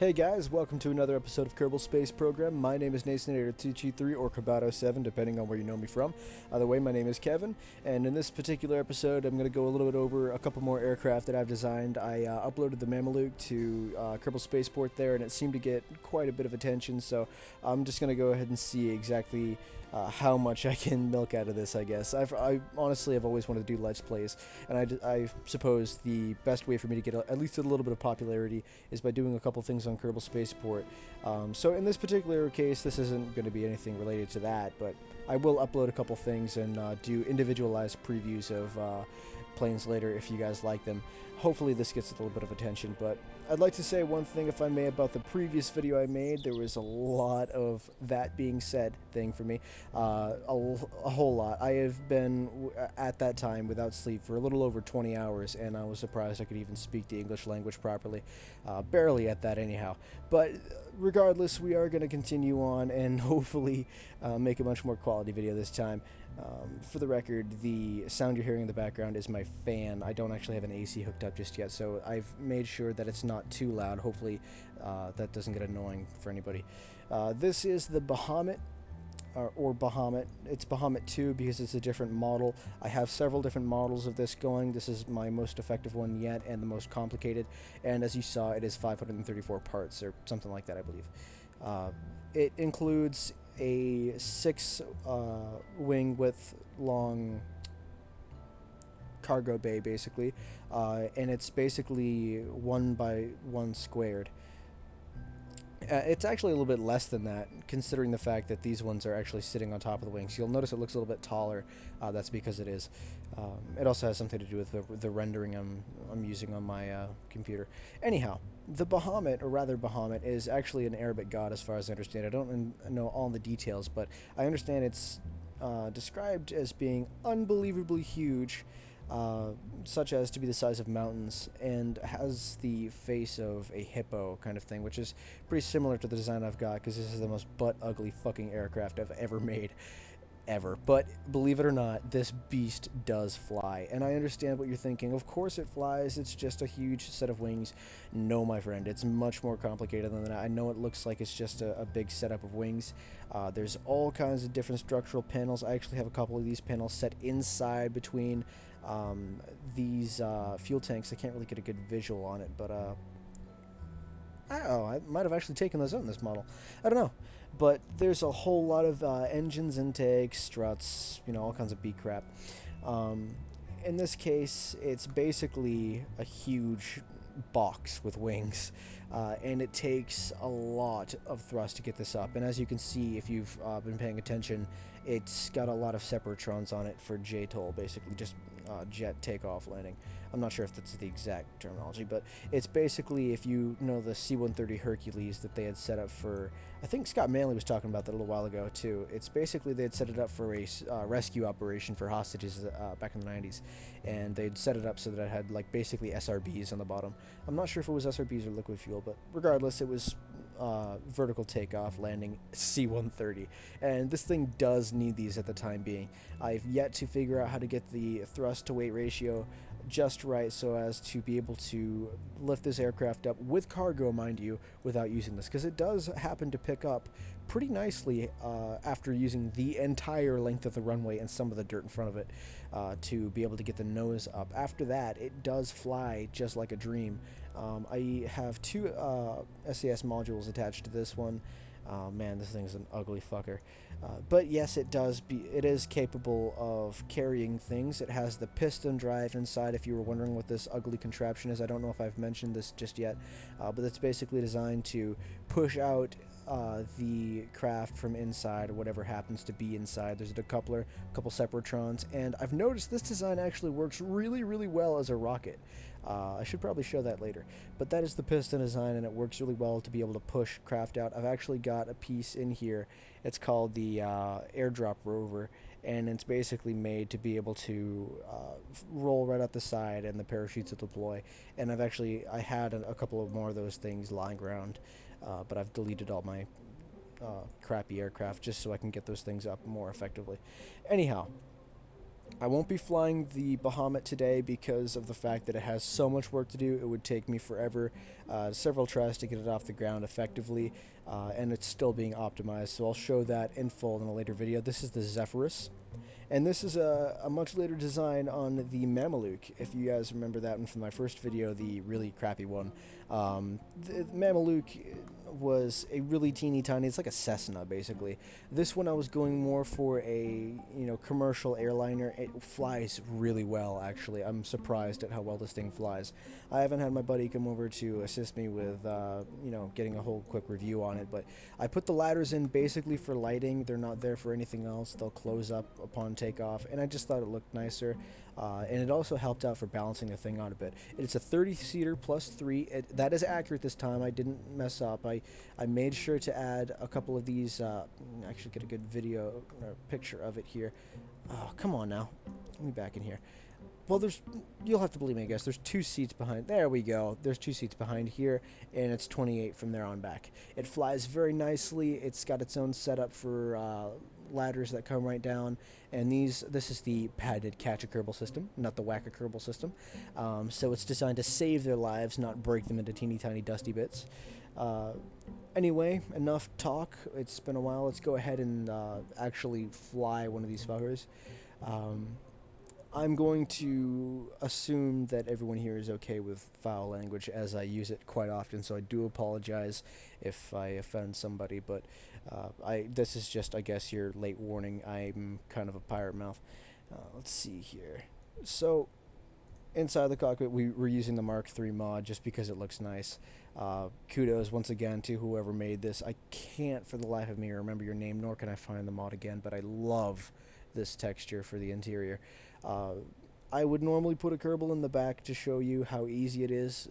Hey guys, welcome to another episode of Kerbal Space Program. My name is Nathan8223 or Kabato7, depending on where you know me from. Either way, my name is Kevin, and in this particular episode, I'm going to go a little bit over a couple more aircraft that I've designed. I uploaded the Mellow to Kerbal Spaceport there, and it seemed to get quite a bit of attention, so I'm just going to go ahead and see exactly how much I can milk out of this, I guess. I honestly have always wanted to do Let's Plays, and I suppose the best way for me to get at least a little bit of popularity is by doing a couple things on Kerbal Spaceport. So in this particular case, this isn't going to be anything related to that, but I will upload a couple things and do individualized previews of planes later if you guys like them. Hopefully this gets a little bit of attention, but I'd like to say one thing, if I may, about the previous video I made. There was a lot of that being said thing for me, a whole lot. I have been at that time without sleep for a little over 20 hours, and I was surprised I could even speak the English language properly. Barely at that anyhow. But regardless, we are going to continue on and hopefully make a much more quality video this time. For the record, the sound you're hearing in the background is my fan. I don't actually have an AC hooked up just yet, so I've made sure that it's not too loud. Hopefully that doesn't get annoying for anybody. This is the bahamut, or bahamut. It's bahamut 2 because it's a different model. I have several different models of this going. This is my most effective one yet and the most complicated, and as you saw, it is 534 parts or something like that, I believe. It includes a 6 wing width long cargo bay, basically, and it's basically 1 by 1 squared. It's actually a little bit less than that, considering the fact that these ones are actually sitting on top of the wings. You'll notice it looks a little bit taller. That's because it is. It also has something to do with the rendering I'm using on my computer. Anyhow, the bahamut, or rather bahamut, is actually an Arabic god as far as I understand. I don't know all the details, but I understand it's described as being unbelievably huge, such as to be the size of mountains, and has the face of a hippo kind of thing, which is pretty similar to the design I've got, because this is the most butt-ugly fucking aircraft I've ever made. Ever. But believe it or not, this beast does fly, and I understand what you're thinking. Of course it flies, it's just a huge set of wings. No, my friend, it's much more complicated than that. I know it looks like it's just a big setup of wings. There's all kinds of different structural panels. I actually have a couple of these panels set inside between these fuel tanks. I can't really get a good visual on it, but I might have actually taken those out in this model. I don't know. But there's a whole lot of engines, intakes, struts, all kinds of beat crap. In this case, it's basically a huge box with wings, and it takes a lot of thrust to get this up. And as you can see, if you've been paying attention, it's got a lot of separatrons on it for JTOL, basically just jet takeoff landing. I'm not sure if that's the exact terminology, but it's basically, if you know the C-130 Hercules that they had set up for, I think Scott Manley was talking about that a little while ago too. It's basically they had set it up for a rescue operation for hostages back in the 90s, and they'd set it up so that it had like basically SRBs on the bottom. I'm not sure if it was SRBs or liquid fuel, but regardless, it was vertical takeoff landing C-130, and this thing does need these at the time being. I've yet to figure out how to get the thrust to weight ratio just right so as to be able to lift this aircraft up with cargo, mind you, without using this, because it does happen to pick up pretty nicely after using the entire length of the runway and some of the dirt in front of it to be able to get the nose up. After that, it does fly just like a dream. I have 2 SAS modules attached to this one. Man, this thing's an ugly fucker. But yes, it is capable of carrying things. It has the piston drive inside, if you were wondering what this ugly contraption is. I don't know if I've mentioned this just yet, but it's basically designed to push out the craft from inside, or whatever happens to be inside. There's a decoupler, a couple separatrons, and I've noticed this design actually works really, really well as a rocket. I should probably show that later, but that is the piston design, and it works really well to be able to push craft out. I've actually got a piece in here. It's called the airdrop rover, and it's basically made to be able to roll right out the side, and the parachutes will deploy. And I had a couple of more of those things lying around, but I've deleted all my crappy aircraft just so I can get those things up more effectively. Anyhow, I won't be flying the Bahamut today because of the fact that it has so much work to do. It would take me forever, several tries to get it off the ground effectively, and it's still being optimized, so I'll show that in full in a later video. This is the Zephyrus, and this is a much later design on the Mellow. If you guys remember that one from my first video, the really crappy one. The Mellow was a really teeny tiny, it's like a Cessna basically. This one I was going more for a, commercial airliner. It flies really well, actually. I'm surprised at how well this thing flies. I haven't had my buddy come over to assist me with, getting a whole quick review on it, but I put the ladders in basically for lighting. They're not there for anything else. They'll close up upon takeoff, and I just thought it looked nicer. And it also helped out for balancing the thing out a bit. It's a 30-seater plus 3. That is accurate this time. I didn't mess up. I made sure to add a couple of these. Actually, get a good video or picture of it here. Oh, come on now. Let me back in here. Well, you'll have to believe me, I guess. There's 2 seats behind. There we go. There's 2 seats behind here, and it's 28 from there on back. It flies very nicely. It's got its own setup for ladders that come right down, and this is the padded catch a Kerbal system, not the whack a Kerbal system. So it's designed to save their lives, not break them into teeny tiny dusty bits. Anyway, enough talk. It's been a while. Let's go ahead and actually fly one of these fuckers. I'm going to assume that everyone here is okay with foul language, as I use it quite often, so I do apologize if I offend somebody, but this is just, I guess, your late warning. I'm kind of a pirate mouth. Let's see here. So, inside the cockpit, we're using the Mark III mod just because it looks nice. Kudos once again to whoever made this. I can't for the life of me remember your name, nor can I find the mod again, but I love this texture for the interior. I would normally put a Kerbal in the back to show you how easy it is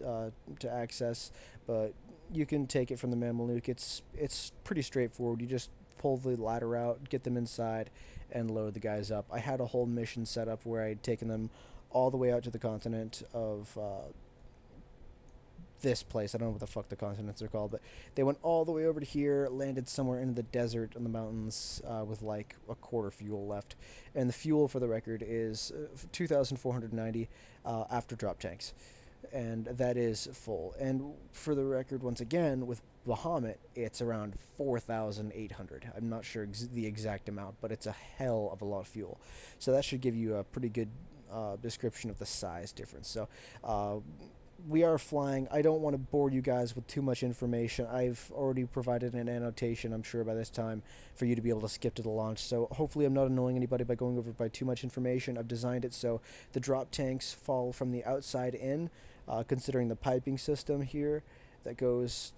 to access, but you can take it from the Mameluke. It's pretty straightforward. You just pull the ladder out, get them inside, and load the guys up. I had a whole mission set up where I'd taken them all the way out to the continent of this place. I don't know what the fuck the continents are called, but they went all the way over to here, landed somewhere in the desert in the mountains with like a quarter fuel left. And the fuel, for the record, is 2,490 after drop tanks. And that is full. And for the record, once again, with Bahamut, it's around 4,800. I'm not sure the exact amount, but it's a hell of a lot of fuel. So that should give you a pretty good description of the size difference. So we are flying. I don't want to bore you guys with too much information. I've already provided an annotation, I'm sure, by this time for you to be able to skip to the launch. So hopefully I'm not annoying anybody by going over by too much information. I've designed it so the drop tanks fall from the outside in, considering the piping system here that goes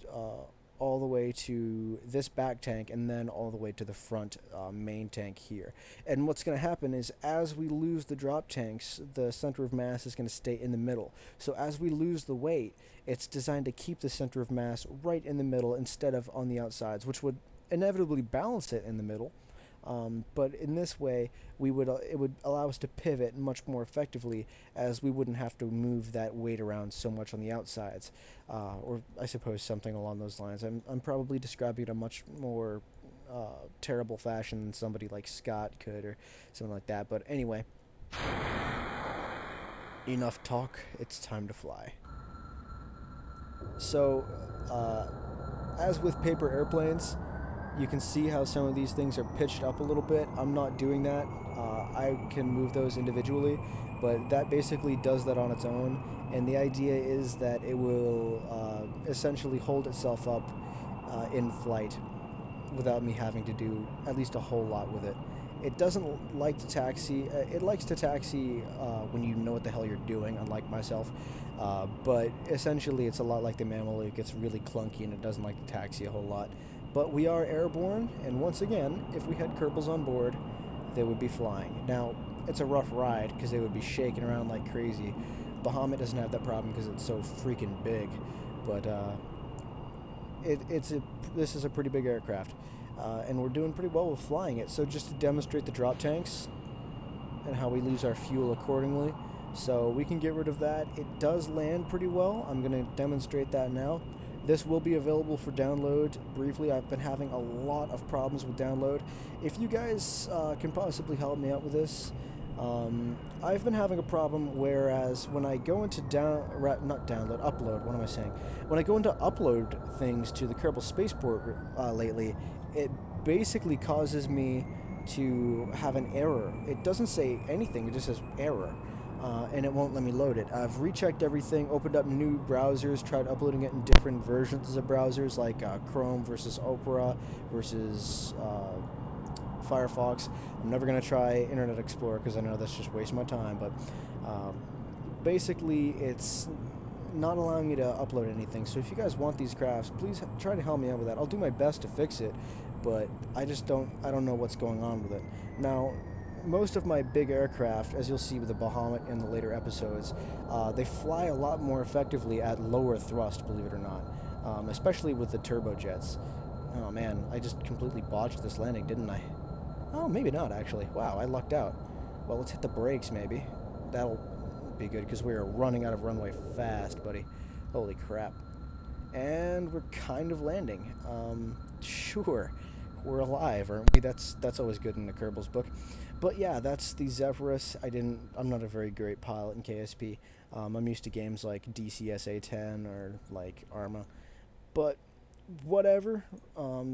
all the way to this back tank and then all the way to the front main tank here. And what's going to happen is as we lose the drop tanks, the center of mass is going to stay in the middle. So as we lose the weight, it's designed to keep the center of mass right in the middle instead of on the outsides, which would inevitably balance it in the middle. But in this way, it would allow us to pivot much more effectively, as we wouldn't have to move that weight around so much on the outsides, or I suppose something along those lines. I'm probably describing it in a much more terrible fashion than somebody like Scott could, or something like that. But anyway, enough talk. It's time to fly. So, as with paper airplanes, you can see how some of these things are pitched up a little bit. I'm not doing that. I can move those individually, but that basically does that on its own. And the idea is that it will essentially hold itself up in flight without me having to do at least a whole lot with it. It doesn't like to taxi. It likes to taxi when you know what the hell you're doing, unlike myself. But essentially, it's a lot like the Mameluke. It's really clunky, and it doesn't like to taxi a whole lot. But we are airborne, and once again, if we had Kerbals on board, they would be flying. Now, it's a rough ride, because they would be shaking around like crazy. Bahamut doesn't have that problem because it's so freaking big, but this is a pretty big aircraft, and we're doing pretty well with flying it. So just to demonstrate the drop tanks and how we lose our fuel accordingly, so we can get rid of that. It does land pretty well. I'm going to demonstrate that now. This will be available for download briefly. I've been having a lot of problems with download. If you guys can possibly help me out with this, I've been having a problem, whereas when I go into upload, what am I saying? When I go into upload things to the Kerbal Space Program lately, it basically causes me to have an error. It doesn't say anything, it just says error. And it won't let me load it. I've rechecked everything, opened up new browsers, tried uploading it in different versions of browsers, like Chrome versus Opera versus Firefox. I'm never going to try Internet Explorer because I know that's just wasting my time, but basically it's not allowing me to upload anything. So if you guys want these crafts, please try to help me out with that. I'll do my best to fix it, but I don't know what's going on with it. Now, most of my big aircraft, as you'll see with the Bahamut in the later episodes, they fly a lot more effectively at lower thrust, believe it or not, especially with the turbojets. Oh man, I just completely botched this landing, didn't I? Oh, maybe not, actually. Wow, I lucked out. Well, let's hit the brakes, maybe. That'll be good, because we are running out of runway fast, buddy. Holy crap. And we're kind of landing. Sure. We're alive, aren't we? That's always good in the Kerbal's book. But yeah, that's the Zephyrus. I'm not a very great pilot in KSP. I'm used to games like DCSA 10 or like Arma. But whatever.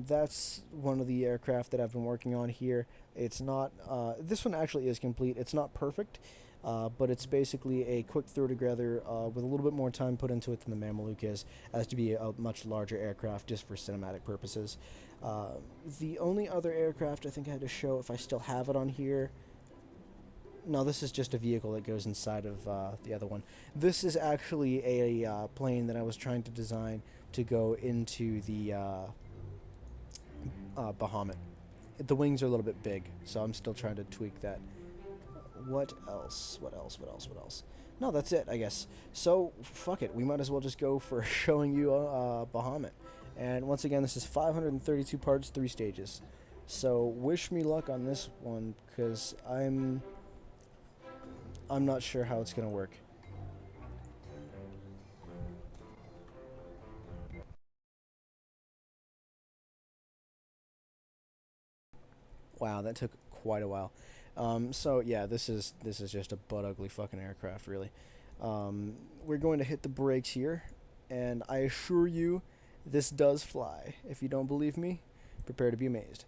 That's one of the aircraft that I've been working on here. It's not, this one actually is complete. It's not perfect, but it's basically a quick throw together with a little bit more time put into it than the Mellow is, as to be a much larger aircraft just for cinematic purposes. The only other aircraft I think I had to show, if I still have it on here, no, this is just a vehicle that goes inside of the other one. This is actually a plane that I was trying to design to go into the Bahamut. The wings are a little bit big, so I'm still trying to tweak that. What else? No, that's it, I guess. So, fuck it. We might as well just go for showing you Bahamut. And once again, this is 532 parts, 3 stages. So, wish me luck on this one, because I'm not sure how it's going to work. Wow, that took quite a while. So yeah, this is just a butt ugly fucking aircraft, really. We're going to hit the brakes here, and I assure you, this does fly. If you don't believe me, prepare to be amazed.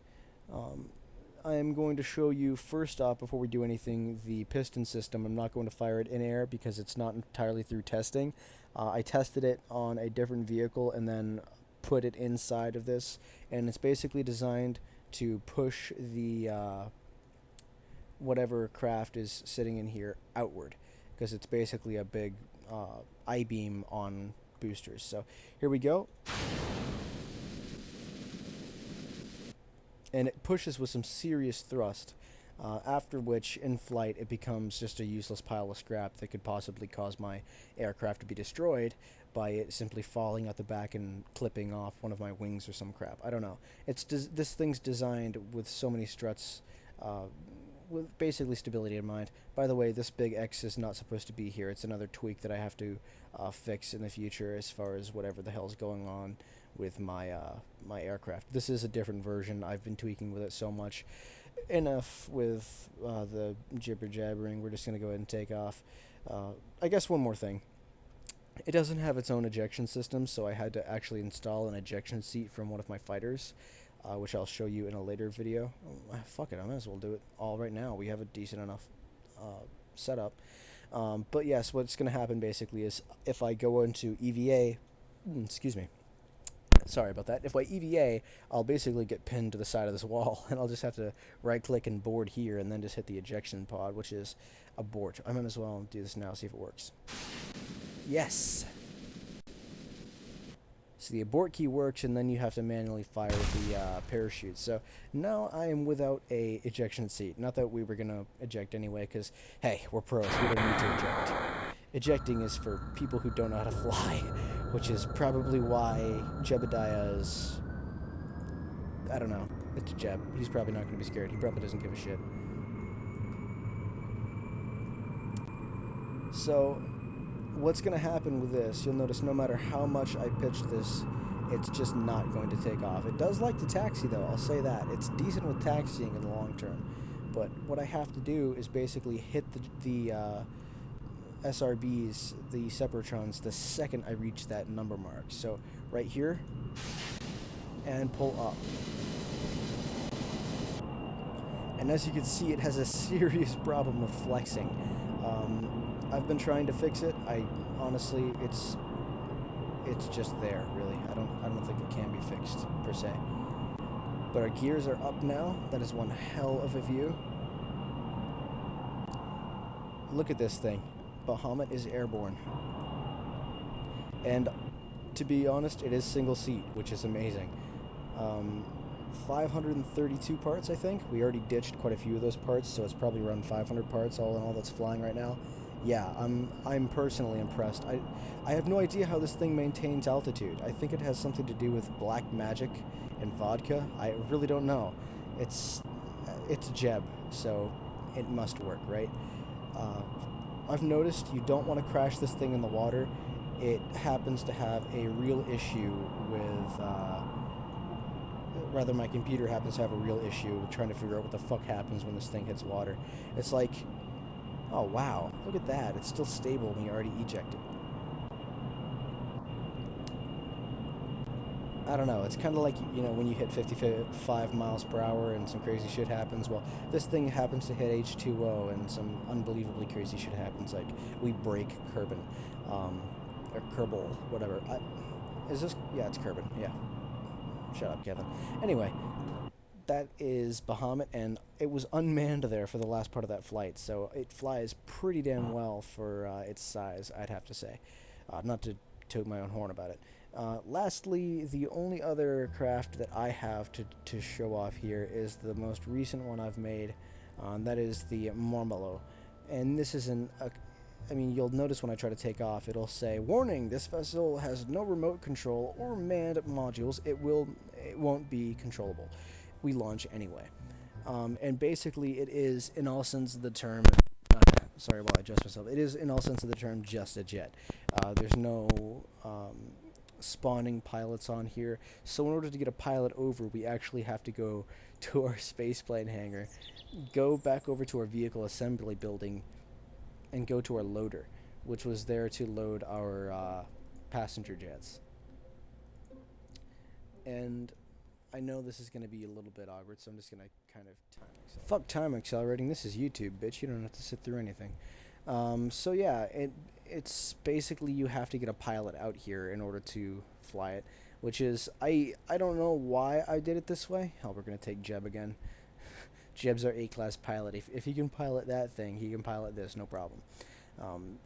I am going to show you first off, before we do anything, the piston system. I'm not going to fire it in air because it's not entirely through testing. I tested it on a different vehicle and then put it inside of this, and it's basically designed to push the whatever craft is sitting in here outward, because it's basically a big I-beam on boosters. So here we go. And it pushes with some serious thrust, after which, in flight, it becomes just a useless pile of scrap that could possibly cause my aircraft to be destroyed by it simply falling out the back and clipping off one of my wings or some crap. I don't know. This thing's designed with so many struts, with basically stability in mind. By the way, this big X is not supposed to be here. It's another tweak that I have to fix in the future as far as whatever the hell's going on with my my aircraft. This is a different version. I've been tweaking with it so much. Enough with the jibber jabbering. We're just going to go ahead and take off. I guess one more thing. It doesn't have its own ejection system, so I had to actually install an ejection seat from one of my fighters, which I'll show you in a later video. Fuck it, I might as well do it all right now. We have a decent enough setup. But yes, what's going to happen basically is if I go into EVA, excuse me, sorry about that. If I EVA, I'll basically get pinned to the side of this wall, and I'll just have to right-click and board here, and then just hit the ejection pod, which is abort. I might as well do this now, see if it works. Yes! So the abort key works, and then you have to manually fire the parachute. So now I am without a ejection seat. Not that we were going to eject anyway, because, hey, we're pros. We don't need to eject. Ejecting is for people who don't know how to fly, which is probably why Jebediah is... I don't know. It's Jeb. He's probably not going to be scared. He probably doesn't give a shit. So what's going to happen with this, you'll notice no matter how much I pitch this, it's just not going to take off. It does like to taxi, though, I'll say that. It's decent with taxiing in the long term. but what I have to do is basically hit the SRBs, the separatrons, the second I reach that number mark. So right here, and pull up. And as you can see, it has a serious problem with flexing. I've been trying to fix it. I honestly, it's just there, really. I don't think it can be fixed per se. But our gears are up now. That is one hell of a view. Look at this thing. Bahamut is airborne. And to be honest, it is single seat, which is amazing. 532 parts, I think. We already ditched quite a few of those parts, so it's probably around 500 parts all in all that's flying right now. Yeah, I'm personally impressed. I have no idea how this thing maintains altitude. I think it has something to do with black magic and vodka. I really don't know. It's Jeb, so it must work, right? I've noticed you don't want to crash this thing in the water. It happens to have a real issue with, rather my computer happens to have a real issue with trying to figure out what the fuck happens when this thing hits water. It's like, oh wow, look at that, it's still stable when you already ejected. I don't know, it's kind of like, you know, when you hit 55 miles per hour and some crazy shit happens. Well, this thing happens to hit H2O and some unbelievably crazy shit happens, like we break Kerbal, or Kerbal, whatever. Is this, yeah, it's Kerbal, yeah. Shut up, Kevin. Anyway, that is Bahamut, and it was unmanned there for the last part of that flight, so it flies pretty damn well for its size, I'd have to say. Not to toot my own horn about it. Lastly, the only other craft that I have to show off here is the most recent one I've made, that is the Mellow. And this is I mean, you'll notice when I try to take off, it'll say, "Warning, this vessel has no remote control or manned modules. It won't be controllable. We launch anyway." And basically, it is, in all sense of the term, sorry while I adjust myself, it is, in all sense of the term, just a jet. There's no spawning pilots on here. So in order to get a pilot over, we actually have to go to our spaceplane hangar, go back over to our vehicle assembly building, and go to our loader, which was there to load our passenger jets. And I know this is going to be a little bit awkward, so I'm just going to kind of time accelerate. Fuck time accelerating, this is YouTube, bitch, you don't have to sit through anything. So yeah, it's basically you have to get a pilot out here in order to fly it, which is, I don't know why I did it this way. Hell, we're going to take Jeb again. Jeb's our A-class pilot. If he can pilot that thing, he can pilot this, no problem.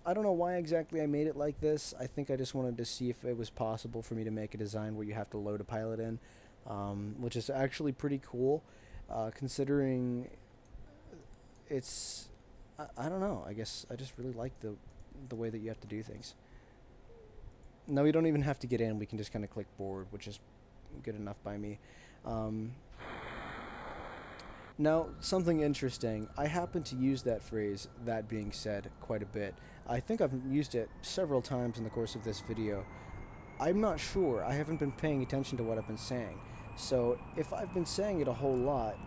I don't know why exactly I made it like this. I think I just wanted to see if it was possible for me to make a design where you have to load a pilot in, which is actually pretty cool, considering it's, I don't know, I guess I just really like the way that you have to do things. No, we don't even have to get in, we can just kind of click board, which is good enough by me. Now, something interesting, I happen to use that phrase, "that being said," quite a bit. I think I've used it several times in the course of this video. I'm not sure, I haven't been paying attention to what I've been saying. So, if I've been saying it a whole lot,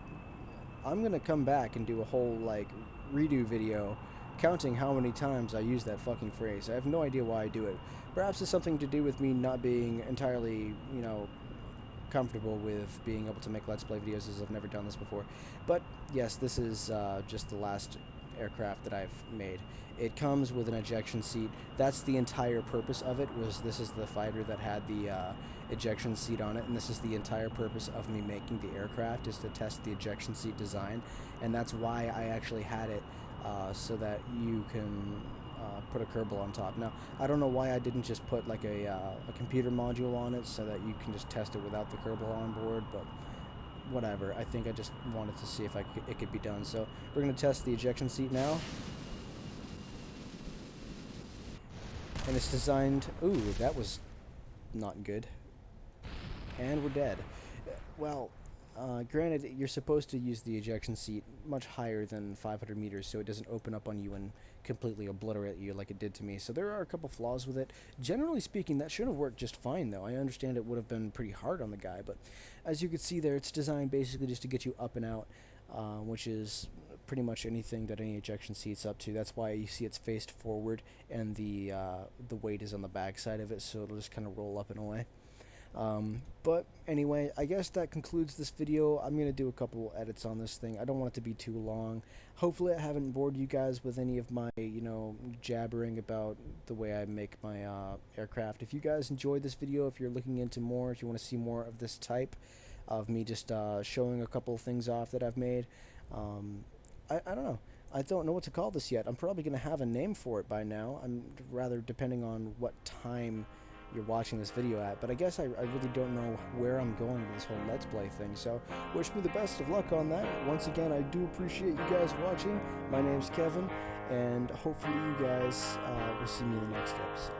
I'm gonna come back and do a whole, like, redo video counting how many times I use that fucking phrase. I have no idea why I do it. Perhaps it's something to do with me not being entirely, you know, comfortable with being able to make Let's Play videos, as I've never done this before. But yes, this is just the last aircraft that I've made. It comes with an ejection seat. That's the entire purpose of it, was this is the fighter that had the ejection seat on it, and this is the entire purpose of me making the aircraft, is to test the ejection seat design, and that's why I actually had it so that you can put a Kerbal on top. Now, I don't know why I didn't just put like a computer module on it so that you can just test it without the Kerbal on board, but whatever. I think I just wanted to see if it could be done. So we're going to test the ejection seat now. And it's designed... Ooh, that was not good. And we're dead. Well, granted, you're supposed to use the ejection seat much higher than 500 meters so it doesn't open up on you and completely obliterate you like it did to me. So there are a couple flaws with it. Generally speaking, that should have worked just fine, though. I understand it would have been pretty hard on the guy, but as you can see there, it's designed basically just to get you up and out, which is pretty much anything that any ejection seat's up to. That's why you see it's faced forward, and the weight is on the back side of it, so it'll just kind of roll up in a way. But anyway, I guess that concludes this video. I'm going to do a couple edits on this thing. I don't want it to be too long. Hopefully I haven't bored you guys with any of my, jabbering about the way I make my aircraft. If you guys enjoyed this video, if you're looking into more, if you want to see more of this type of me just showing a couple of things off that I've made, I don't know. I don't know what to call this yet. I'm probably going to have a name for it by now. I'm rather depending on what time you're watching this video at, but I guess I really don't know where I'm going with this whole Let's Play thing, so wish me the best of luck on that. Once again, I do appreciate you guys watching. My name's Kevin, and hopefully you guys will see me in the next episode.